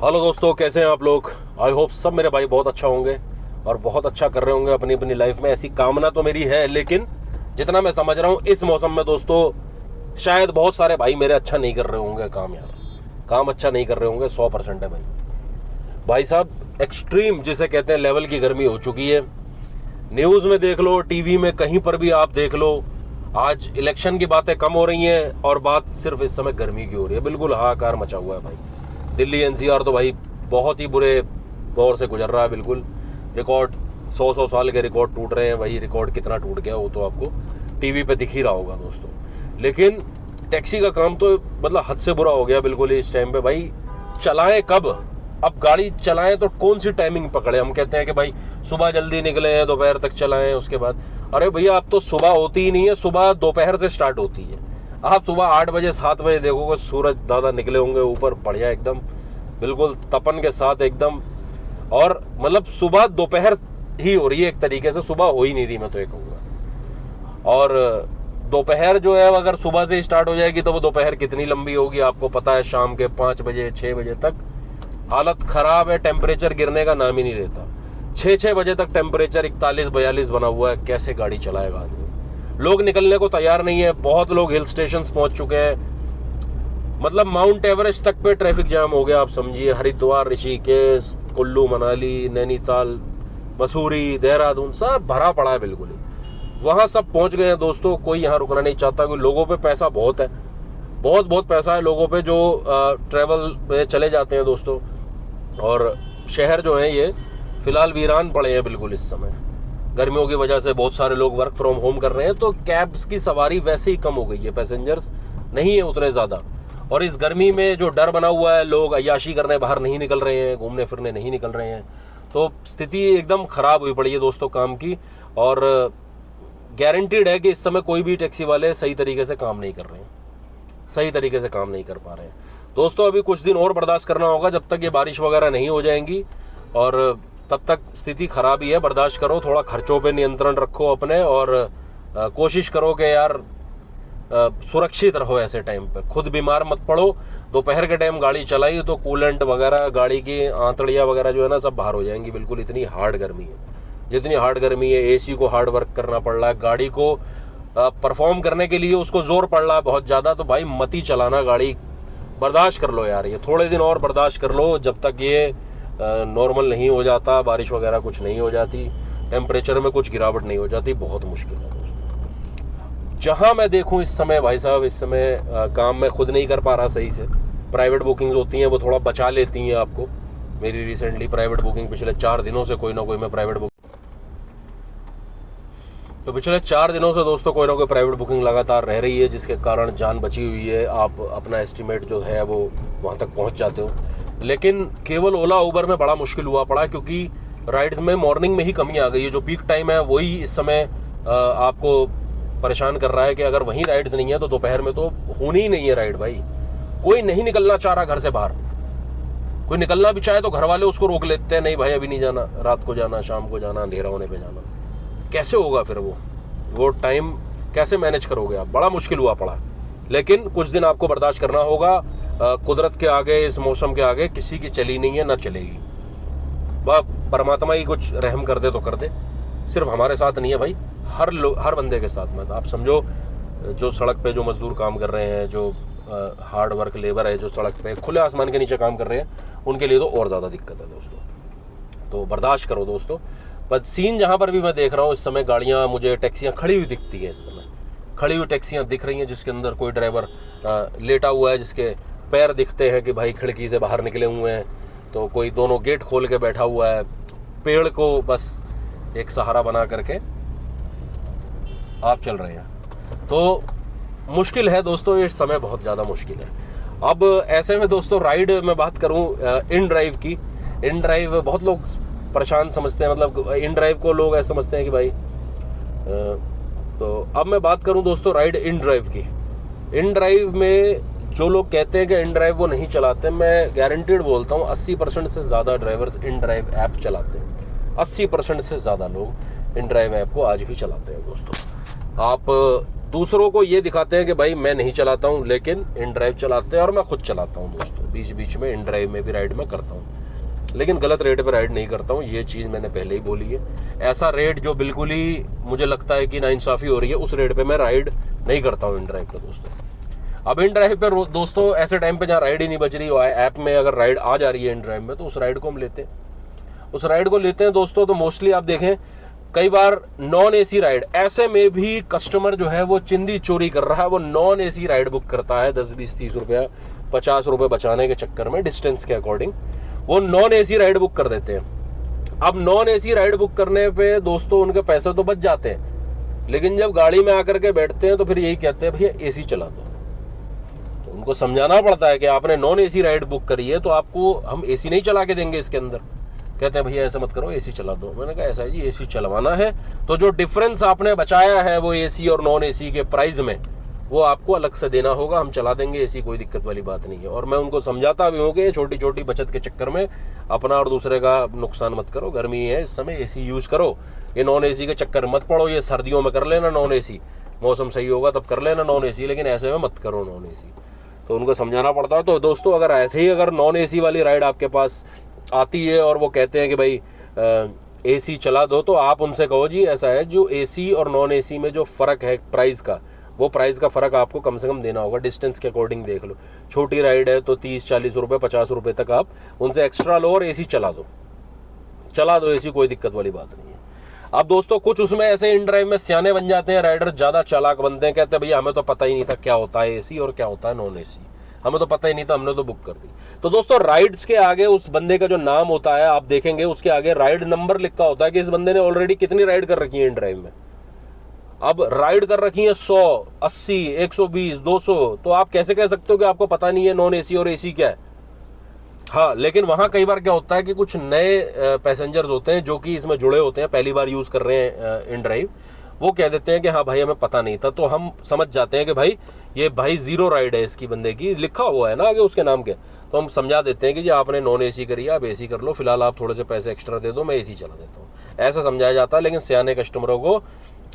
Hello दोस्तों, कैसे हैं आप लोग। आई होप सब मेरे भाई बहुत अच्छा होंगे और बहुत अच्छा कर रहे होंगे अपनी अपनी लाइफ में। ऐसी कामना तो मेरी है, लेकिन जितना मैं समझ रहा हूँ इस मौसम में दोस्तों शायद बहुत सारे भाई मेरे अच्छा नहीं कर रहे होंगे काम। यार काम अच्छा नहीं कर रहे होंगे, 100% है भाई साहब। एक्सट्रीम जिसे कहते हैं लेवल की गर्मी हो चुकी है। न्यूज़ में देख लो, टीवी में कहीं पर भी आप देख लो, आज इलेक्शन की बातें कम हो रही हैं और बात सिर्फ इस समय गर्मी की हो रही है। बिल्कुल हाहाकार मचा हुआ है भाई। दिल्ली एनसीआर तो भाई बहुत ही बुरे दौर से गुजर रहा है। बिल्कुल रिकॉर्ड 100 साल के रिकॉर्ड टूट रहे हैं भाई। रिकॉर्ड कितना टूट गया वो तो आपको टीवी पे दिख ही रहा होगा दोस्तों। लेकिन टैक्सी का काम तो मतलब हद से बुरा हो गया बिल्कुल इस टाइम पे भाई। चलाएं कब? अब गाड़ी चलाएं तो कौन सी टाइमिंग पकड़े? हम कहते हैं कि भाई सुबह जल्दी निकले हैं, दोपहर तक चलाएं, उसके बाद अरे भैया अब तो सुबह होती ही नहीं है, सुबह दोपहर से स्टार्ट होती है। आप सुबह 8 बजे 7 बजे देखोगे सूरज दादा निकले होंगे ऊपर बढ़िया एकदम, बिल्कुल तपन के साथ एकदम। और मतलब सुबह दोपहर ही हो रही है एक तरीके से, सुबह हो ही नहीं रही, मैं तो ये कहूँगा। और दोपहर जो है अगर सुबह से स्टार्ट हो जाएगी तो वो दोपहर कितनी लंबी होगी आपको पता है। शाम के 5 बजे 6 बजे तक हालत खराब है, टेम्परेचर गिरने का नाम ही नहीं लेता। 6 बजे तक टेम्परेचर 41-42 बना हुआ है। कैसे गाड़ी चलाएगा आदमी? लोग निकलने को तैयार नहीं है। बहुत लोग हिल स्टेशन पहुंच चुके हैं। मतलब माउंट एवरेस्ट तक पे ट्रैफिक जाम हो गया, आप समझिए। हरिद्वार, ऋषिकेश, कुल्लू मनाली, नैनीताल, मसूरी, देहरादून सब भरा पड़ा है बिल्कुल ही। वहाँ सब पहुंच गए हैं दोस्तों। कोई यहाँ रुकना नहीं चाहता क्योंकि लोगों पे पैसा बहुत है, बहुत पैसा है लोगों पे जो ट्रैवल में चले जाते हैं दोस्तों। और शहर जो है ये फिलहाल वीरान पड़े हैं बिल्कुल इस समय। गर्मियों की वजह से बहुत सारे लोग वर्क फ्रॉम होम कर रहे हैं, तो कैब्स की सवारी वैसे ही कम हो गई है, पैसेंजर्स नहीं है उतने ज़्यादा। और इस गर्मी में जो डर बना हुआ है, लोग अय्याशी करने बाहर नहीं निकल रहे हैं, घूमने फिरने नहीं निकल रहे हैं, तो स्थिति एकदम ख़राब हुई पड़ी है दोस्तों काम की। और गारंटीड है कि इस समय कोई भी टैक्सी वाले सही तरीके से काम नहीं कर रहे हैं, सही तरीके से काम नहीं कर पा रहे हैं दोस्तों। अभी कुछ दिन और बर्दाश्त करना होगा जब तक ये बारिश वगैरह नहीं हो जाएंगी, और तब तक स्थिति खराब ही है। बर्दाश्त करो, थोड़ा खर्चों पे नियंत्रण रखो अपने, और कोशिश करो कि यार सुरक्षित रहो ऐसे टाइम पे। खुद बीमार मत पड़ो। दोपहर के टाइम गाड़ी चलाई तो कूलेंट वगैरह, गाड़ी की आंतड़ियाँ वगैरह जो है ना सब बाहर हो जाएंगी बिल्कुल। इतनी हार्ड गर्मी है, जितनी हार्ड गर्मी है, एसी को हार्ड वर्क करना पड़ रहा है, गाड़ी को परफॉर्म करने के लिए उसको जोर पड़ रहा है बहुत ज़्यादा। तो भाई मत ही चलाना गाड़ी, बर्दाश्त कर लो यार। ये थोड़े दिन और बर्दाश्त कर लो जब तक ये नॉर्मल नहीं हो जाता, बारिश वगैरह कुछ नहीं हो जाती, टेम्परेचर में कुछ गिरावट नहीं हो जाती। बहुत मुश्किल है दोस्तों। जहाँ मैं देखूँ इस समय भाई साहब, इस समय काम मैं खुद नहीं कर पा रहा सही से। प्राइवेट बुकिंग्स होती हैं वो थोड़ा बचा लेती हैं आपको। मेरी रिसेंटली प्राइवेट बुकिंग पिछले 4 दिनों से कोई ना कोई मैं प्राइवेट बुकिंग, तो पिछले 4 दिनों से दोस्तों कोई ना कोई प्राइवेट बुकिंग लगातार रह रही है, जिसके कारण जान बची हुई है। आप अपना एस्टिमेट जो है वो वहाँ तक पहुँच जाते हो। लेकिन केवल ओला उबर में बड़ा मुश्किल हुआ पड़ा, क्योंकि राइड्स में मॉर्निंग में ही कमी आ गई है। जो पीक टाइम है वही इस समय आपको परेशान कर रहा है कि अगर वहीं राइड्स नहीं है तो दोपहर में तो होनी ही नहीं है राइड भाई। कोई नहीं निकलना चाह रहा घर से बाहर। कोई निकलना भी चाहे तो घर वाले उसको रोक लेते हैं, नहीं भाई अभी नहीं जाना, रात को जाना, शाम को जाना, अंधेरा होने पर जाना। कैसे होगा फिर वो टाइम कैसे मैनेज करोगे आप? बड़ा मुश्किल हुआ पड़ा। लेकिन कुछ दिन आपको बर्दाश्त करना होगा। कुदरत के आगे, इस मौसम के आगे किसी की चली नहीं है, ना चलेगी। वह परमात्मा ही कुछ रहम कर दे तो कर दे। सिर्फ हमारे साथ नहीं है भाई, हर बंदे के साथ में। आप समझो जो सड़क पे जो मजदूर काम कर रहे हैं, जो हार्ड वर्क लेबर है, जो सड़क पे खुले आसमान के नीचे काम कर रहे हैं, उनके लिए तो और ज़्यादा दिक्कत है दोस्तों। तो बर्दाश्त करो दोस्तों। बस सीन जहाँ पर भी मैं देख रहा हूँ इस समय, गाड़ियाँ, मुझे टैक्सियाँ खड़ी हुई दिखती हैं इस समय। खड़ी हुई टैक्सियाँ दिख रही हैं जिसके अंदर कोई ड्राइवर लेटा हुआ है, जिसके पैर दिखते हैं कि भाई खिड़की से बाहर निकले हुए हैं, तो कोई दोनों गेट खोल के बैठा हुआ है, पेड़ को बस एक सहारा बना करके आप चल रहे हैं। तो मुश्किल है दोस्तों, इस समय बहुत ज़्यादा मुश्किल है। अब ऐसे में दोस्तों राइड में बात करूं इन ड्राइव की। इन ड्राइव बहुत लोग परेशान समझते हैं, मतलब इन ड्राइव को लोग ऐसे समझते हैं कि भाई तो अब मैं बात करूं दोस्तों राइड इन ड्राइव की। इन ड्राइव में जो लोग कहते हैं कि इन ड्राइव वो नहीं चलाते, मैं गारंटीड बोलता हूँ 80% से ज़्यादा ड्राइवर्स इन ड्राइव ऐप चलाते हैं। 80% से ज़्यादा लोग इन ड्राइव ऐप को आज भी चलाते हैं दोस्तों। आप दूसरों को ये दिखाते हैं कि भाई मैं नहीं चलाता हूँ, लेकिन इन ड्राइव चलाते हैं और मैं खुद चलाता हूँ दोस्तों। बीच बीच में इन ड्राइव में भी राइड मैं करता हूँ, लेकिन गलत रेट पे राइड नहीं करता हूँ। ये चीज़ मैंने पहले ही बोली है। ऐसा रेट जो बिल्कुल ही मुझे लगता है कि नाइंसाफ़ी हो रही है, उस रेट पे मैं राइड नहीं करता हूँ इन ड्राइव पे दोस्तों। अब इन ड्राइव पे दोस्तों ऐसे टाइम पे जहाँ राइड ही नहीं बच रही हो, ऐप में अगर राइड आ जा रही है इन ड्राइव में, तो उस राइड को हम लेते हैं। उस राइड को लेते हैं दोस्तों। तो मोस्टली आप देखें कई बार नॉन एसी राइड, ऐसे में भी कस्टमर जो है वो चिंदी चोरी कर रहा है, वो नॉन एसी राइड बुक करता है 10, 20, 30 रुपया, 50 रुपये बचाने के चक्कर में डिस्टेंस के अकॉर्डिंग वो नॉन एसी राइड बुक कर देते हैं। अब नॉन एसी राइड बुक करने पे दोस्तों उनके पैसे तो बच जाते हैं, लेकिन जब गाड़ी में आकर के बैठते हैं तो फिर यही कहते हैं भैया एसी चला दो। तो उनको समझाना पड़ता है कि आपने नॉन एसी राइड बुक करी है तो आपको हम एसी नहीं चला के देंगे इसके अंदर। कहते हैं भैया ऐसा मत करो, एसी चला दो। मैंने कहा ऐसा है जी, एसी चलवाना है तो जो डिफरेंस आपने बचाया है वो एसी और नॉन एसी के प्राइस में, वो आपको अलग से देना होगा। हम चला देंगे एसी, कोई दिक्कत वाली बात नहीं है। और मैं उनको समझाता भी हूँ कि छोटी छोटी बचत के चक्कर में अपना और दूसरे का नुकसान मत करो। गर्मी है इस समय, एसी यूज करो, ये नॉन एसी के चक्कर मत पड़ो। ये सर्दियों में कर लेना नॉन एसी, मौसम सही होगा तब कर लेना नॉन एसी, लेकिन ऐसे में मत करो नॉन एसी। तो उनको समझाना पड़ता है। तो दोस्तों अगर ऐसे ही अगर नॉन एसी वाली राइड आपके पास आती है और वो कहते हैं कि भाई एसी चला दो, तो आप उनसे कहो जी ऐसा है, जो एसी और नॉन एसी में जो फ़र्क है प्राइस का, वो प्राइस का फ़र्क आपको कम से कम देना होगा। डिस्टेंस के अकॉर्डिंग देख लो, छोटी राइड है तो 30, 40 रुपये, 50 रुपये तक आप उनसे एक्स्ट्रा लो और एसी चला दो एसी, कोई दिक्कत वाली बात नहीं है। अब दोस्तों कुछ उसमें ऐसे इन ड्राइव में सियाने बन जाते हैं, राइडर ज़्यादा चालाक बनते हैं, कहते हैं भैया हमें तो पता ही नहीं था क्या होता है एसी और क्या होता है नॉन एसी, हमें तो पता ही नहीं था, हमने तो बुक कर दी। तो दोस्तों राइड्स के आगे उस बंदे का जो नाम होता है आप देखेंगे, उसके आगे राइड नंबर लिखा होता है कि इस बंदे ने ऑलरेडी कितनी राइड कर रखी है इन ड्राइव में। अब राइड कर रखी है 100, 80, 120, 200, तो आप कैसे कह सकते हो कि आपको पता नहीं है नॉन एसी और एसी क्या है। हाँ, लेकिन वहाँ कई बार क्या होता है कि कुछ नए पैसेंजर्स होते हैं जो कि इसमें जुड़े होते हैं, पहली बार यूज़ कर रहे हैं इन ड्राइव, वो कह देते हैं कि हाँ भाई हमें पता नहीं था। तो हम समझ जाते हैं कि भाई ये भाई ज़ीरो राइड है इसकी, बंदे की लिखा हुआ है ना आगे उसके नाम के, तो हम समझा देते हैं कि जी आपने नॉन एसी करी है, आप एसी कर लो, फिलहाल आप थोड़े से पैसे एक्स्ट्रा दे दो, मैं एसी चला देता हूँ, ऐसा समझाया जाता है। लेकिन सियाने कस्टमरों को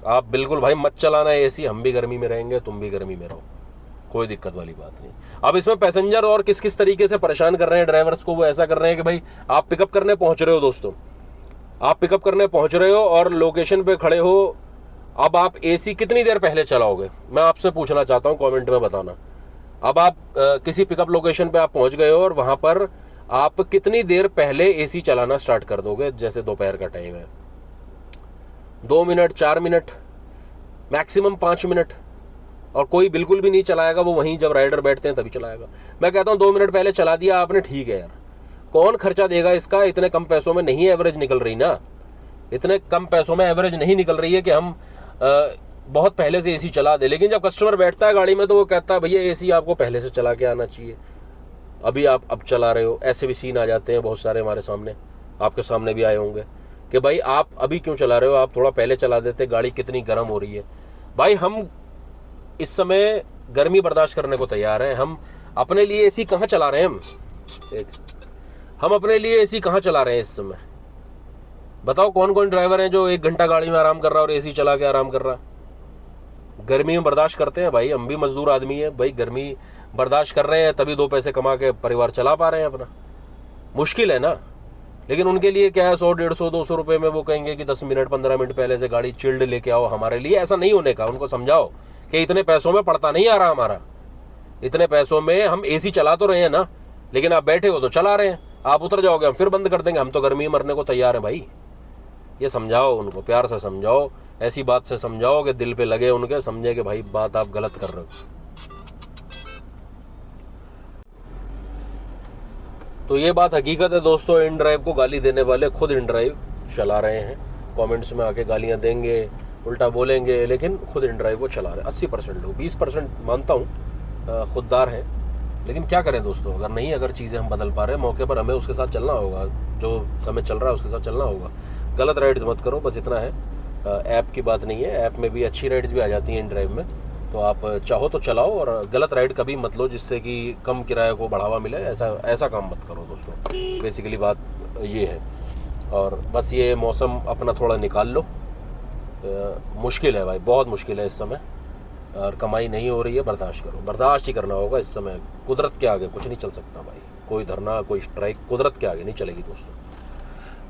आप बिल्कुल भाई मत चलाना है एसी, हम भी गर्मी में रहेंगे, तुम भी गर्मी में रहो, कोई दिक्कत वाली बात नहीं। अब इसमें पैसेंजर और किस किस तरीके से परेशान कर रहे हैं ड्राइवर्स को, वो ऐसा कर रहे हैं कि भाई आप पिकअप करने पहुंच रहे हो दोस्तों, आप पिकअप करने पहुंच रहे हो और लोकेशन पे खड़े हो, अब आप एसी कितनी देर पहले चलाओगे, मैं आपसे पूछना चाहता हूं, कमेंट में बताना। अब आप किसी पिकअप लोकेशन पे आप पहुंच गए हो और वहां पर आप कितनी देर पहले एसी चलाना स्टार्ट कर दोगे। जैसे दोपहर का टाइम है, 2 मिनट, 4 मिनट, मैक्सिमम 5 मिनट, और कोई बिल्कुल भी नहीं चलाएगा, वो वहीं जब राइडर बैठते हैं तभी चलाएगा। मैं कहता हूँ 2 मिनट पहले चला दिया आपने, ठीक है यार, कौन खर्चा देगा इसका, इतने कम पैसों में नहीं एवरेज निकल रही ना, इतने कम पैसों में एवरेज नहीं निकल रही है कि हम बहुत पहले से एसी चला दे। लेकिन जब कस्टमर बैठता है गाड़ी में तो वो कहता है भैया एसी आपको पहले से चला के आना चाहिए, अभी आप अब चला रहे हो। ऐसे भी सीन आ जाते हैं बहुत सारे हमारे सामने, आपके सामने भी आए होंगे कि भाई आप अभी क्यों चला रहे हो, आप थोड़ा पहले चला देते, गाड़ी कितनी गर्म हो रही है। भाई हम इस समय गर्मी बर्दाश्त करने को तैयार हैं, हम अपने लिए एसी कहाँ चला रहे हैं, हम अपने लिए एसी कहाँ चला रहे हैं इस समय। बताओ कौन कौन ड्राइवर हैं जो 1 घंटा गाड़ी में आराम कर रहा है और एसी चला के आराम कर रहा। गर्मी में बर्दाश्त करते हैं भाई, हम भी मजदूर आदमी है भाई, गर्मी बर्दाश्त कर रहे हैं तभी 2 पैसे कमा के परिवार चला पा रहे हैं अपना। मुश्किल है ना, लेकिन उनके लिए क्या है, 100, 150, 200 रुपये में वो कहेंगे कि 10 मिनट 15 मिनट पहले से गाड़ी चिल्ड लेके आओ हमारे लिए। ऐसा नहीं होने का, उनको समझाओ कि इतने पैसों में पड़ता नहीं आ रहा हमारा, इतने पैसों में हम एसी चला तो रहे हैं ना, लेकिन आप बैठे हो तो चला रहे हैं, आप उतर जाओगे हम फिर बंद कर देंगे, हम तो गर्मी में मरने को तैयार हैं भाई। ये समझाओ उनको, प्यार से समझाओ, ऐसी बात से समझाओ कि दिल पे लगे उनके, समझे कि भाई बात आप गलत कर रहे हो। तो ये बात हकीकत है दोस्तों, इन ड्राइव को गाली देने वाले खुद इन ड्राइव चला रहे हैं, कमेंट्स में आके गालियां देंगे, उल्टा बोलेंगे, लेकिन खुद इन ड्राइव को चला रहे हैं। 80% लोग, 20% मानता हूँ खुददार हैं, लेकिन क्या करें दोस्तों, अगर चीज़ें हम बदल पा रहे हैं मौके पर, हमें उसके साथ चलना होगा, जो समय चल रहा है उसके साथ चलना होगा। गलत राइड्स मत करो, बस इतना है। ऐप की बात नहीं है, ऐप में भी अच्छी राइड्स भी आ जाती हैं इन ड्राइव में, तो आप चाहो तो चलाओ, और गलत राइड कभी मत लो जिससे कि कम किराए को बढ़ावा मिले, ऐसा काम मत करो दोस्तों। बेसिकली बात ये है। और बस ये मौसम अपना थोड़ा निकाल लो, मुश्किल है भाई, बहुत मुश्किल है इस समय। और कमाई नहीं हो रही है, बर्दाश्त करो, बर्दाश्त ही करना होगा इस समय। कुदरत के आगे कुछ नहीं चल सकता भाई, कोई धरना कोई स्ट्राइक कुदरत के आगे नहीं चलेगी दोस्तों।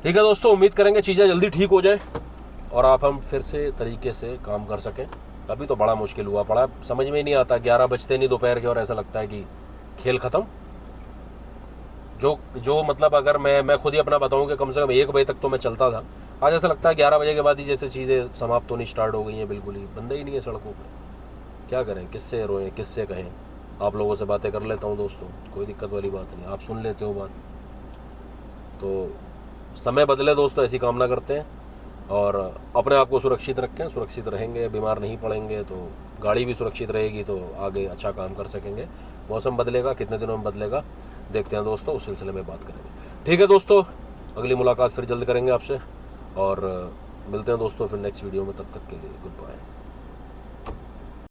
ठीक है दोस्तों, उम्मीद करेंगे चीज़ें जल्दी ठीक हो जाए और आप हम फिर से तरीके से काम कर सकें। अभी तो बड़ा मुश्किल हुआ पड़ा, समझ में ही नहीं आता, 11 बजते नहीं दोपहर के और ऐसा लगता है कि खेल ख़त्म। जो मतलब अगर मैं खुद ही अपना बताऊं कि कम से कम 1 बजे तक तो मैं चलता था, आज ऐसा लगता है 11 बजे के बाद ही जैसे चीज़ें समाप्त होनी स्टार्ट हो गई हैं, बिल्कुल ही बंदे ही नहीं है सड़कों पे। क्या करें, किससे रोएं, किससे कहें। आप लोगों से बातें कर लेता हूं दोस्तों, कोई दिक्कत वाली बात नहीं, आप सुन लेते हो बात। तो समय बदले दोस्तों, ऐसी कामना करते हैं और अपने आप को सुरक्षित रखें, सुरक्षित रहेंगे, बीमार नहीं पड़ेंगे तो गाड़ी भी सुरक्षित रहेगी, तो आगे अच्छा काम कर सकेंगे। मौसम बदलेगा, कितने दिनों में बदलेगा देखते हैं दोस्तों, उस सिलसिले में बात करेंगे। ठीक है दोस्तों, अगली मुलाकात फिर जल्द करेंगे आपसे और मिलते हैं दोस्तों फिर नेक्स्ट वीडियो में। तब तक के लिए गुड बाय।